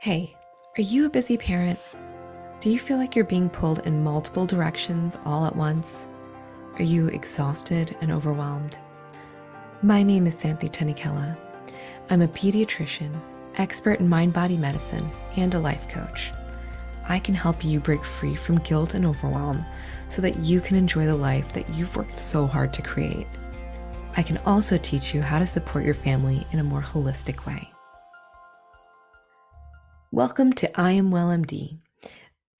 Hey, are you a busy parent? Do you feel like you're being pulled in multiple directions all at once? Are you exhausted and overwhelmed? My name is Tanikella. I'm a pediatrician, expert in mind-body medicine, and a life coach. I can help you break free from guilt and overwhelm so that you can enjoy the life that you've worked so hard to create. I can also teach you how to support your family in a more holistic way. Welcome to I Am Well MD.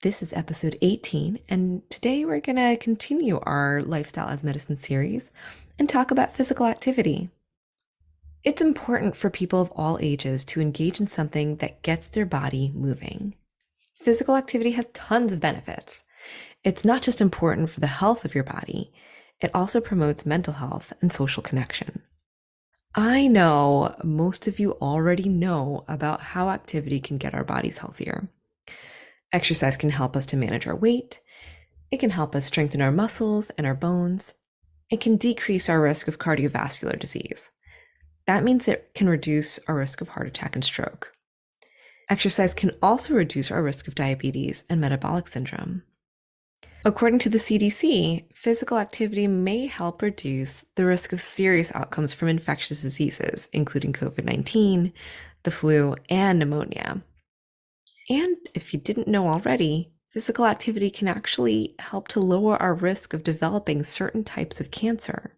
This is episode 18, and today we're going to continue our Lifestyle as Medicine series and talk about physical activity. It's important for people of all ages to engage in something that gets their body moving. Physical activity has tons of benefits. It's not just important for the health of your body, it also promotes mental health and social connection. I know most of you already know about how activity can get our bodies healthier. Exercise can help us to manage our weight. It can help us strengthen our muscles and our bones. It can decrease our risk of cardiovascular disease. That means it can reduce our risk of heart attack and stroke. Exercise can also reduce our risk of diabetes and metabolic syndrome. According to the CDC, physical activity may help reduce the risk of serious outcomes from infectious diseases, including COVID-19, the flu, and pneumonia. And if you didn't know already, physical activity can actually help to lower our risk of developing certain types of cancer.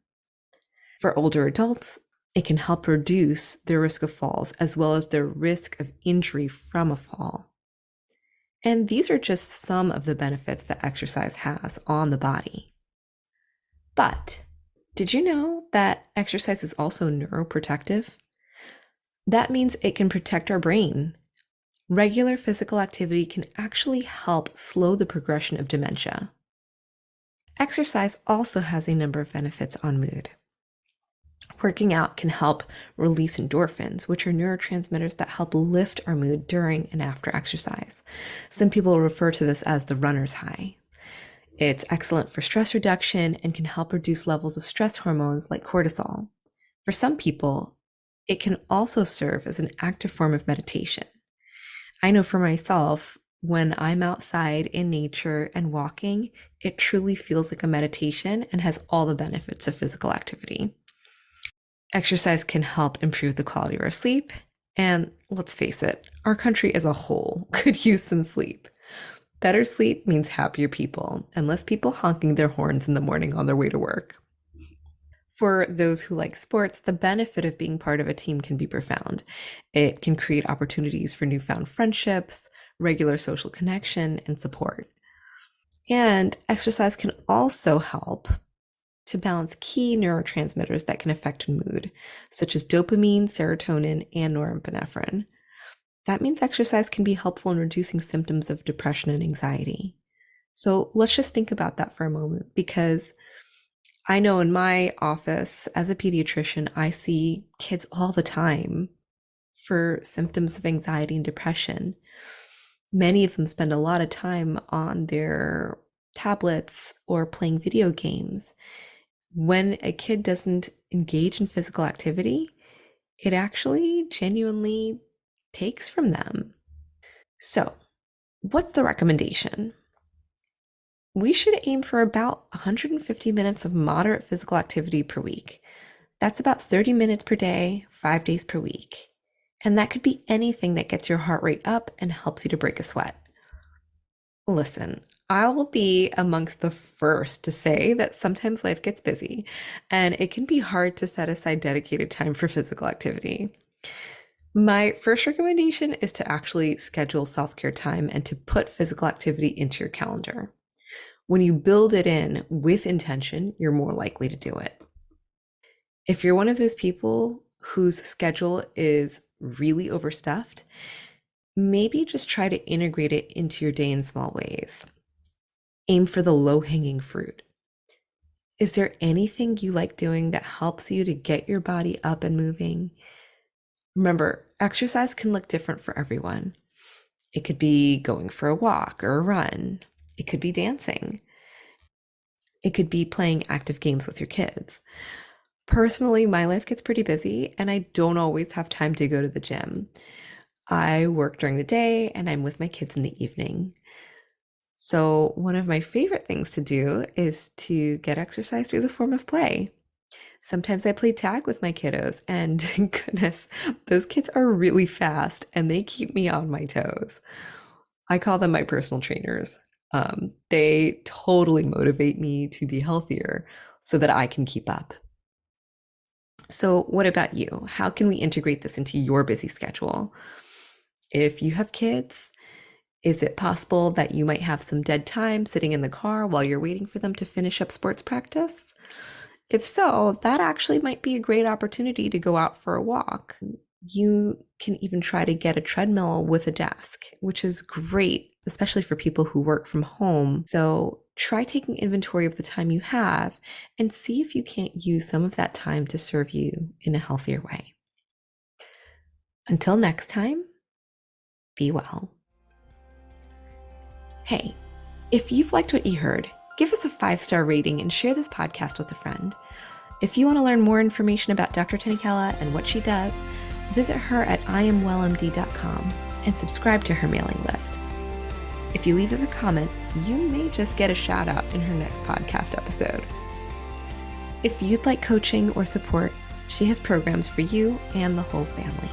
For older adults, it can help reduce their risk of falls as well as their risk of injury from a fall. And these are just some of the benefits that exercise has on the body. But did you know that exercise is also neuroprotective? That means it can protect our brain. Regular physical activity can actually help slow the progression of dementia. Exercise also has a number of benefits on mood. Working out can help release endorphins, which are neurotransmitters that help lift our mood during and after exercise. Some people refer to this as the runner's high. It's excellent for stress reduction and can help reduce levels of stress hormones like cortisol. For some people, it can also serve as an active form of meditation. I know for myself, when I'm outside in nature and walking, it truly feels like a meditation and has all the benefits of physical activity. Exercise can help improve the quality of our sleep. And let's face it, our country as a whole could use some sleep. Better sleep means happier people and less people honking their horns in the morning on their way to work. For those who like sports, the benefit of being part of a team can be profound. It can create opportunities for newfound friendships, regular social connection, and support. And exercise can also help to balance key neurotransmitters that can affect mood, such as dopamine, serotonin, and norepinephrine. That means exercise can be helpful in reducing symptoms of depression and anxiety. So let's just think about that for a moment, because I know in my office as a pediatrician, I see kids all the time for symptoms of anxiety and depression. Many of them spend a lot of time on their tablets or playing video games. When a kid doesn't engage in physical activity, it actually genuinely takes from them. So, what's the recommendation? We should aim for about 150 minutes of moderate physical activity per week. That's about 30 minutes per day, 5 days per week. And that could be anything that gets your heart rate up and helps you to break a sweat. Listen, I will be amongst the first to say that sometimes life gets busy and it can be hard to set aside dedicated time for physical activity. My first recommendation is to actually schedule self-care time and to put physical activity into your calendar. When you build it in with intention, you're more likely to do it. If you're one of those people whose schedule is really overstuffed, maybe just try to integrate it into your day in small ways. Aim for the low-hanging fruit. Is there anything you like doing that helps you to get your body up and moving? Remember, exercise can look different for everyone. It could be going for a walk or a run. It could be dancing. It could be playing active games with your kids. Personally, my life gets pretty busy and I don't always have time to go to the gym. I work during the day and I'm with my kids in the evening. So, one of my favorite things to do is to get exercise through the form of play. Sometimes I play tag with my kiddos, and goodness, those kids are really fast and they keep me on my toes. I call them my personal trainers. They totally motivate me to be healthier so that I can keep up. So, what about you? How can we integrate this into your busy schedule? If you have kids, is it possible that you might have some dead time sitting in the car while you're waiting for them to finish up sports practice? If so, that actually might be a great opportunity to go out for a walk. You can even try to get a treadmill with a desk, which is great, especially for people who work from home. So try taking inventory of the time you have and see if you can't use some of that time to serve you in a healthier way. Until next time, be well. Hey, if you've liked what you heard, give us a 5-star rating and share this podcast with a friend. If you want to learn more information about Dr. Tanikella and what she does, visit her at iamwellmd.com and subscribe to her mailing list. If you leave us a comment, you may just get a shout out in her next podcast episode. If you'd like coaching or support, she has programs for you and the whole family.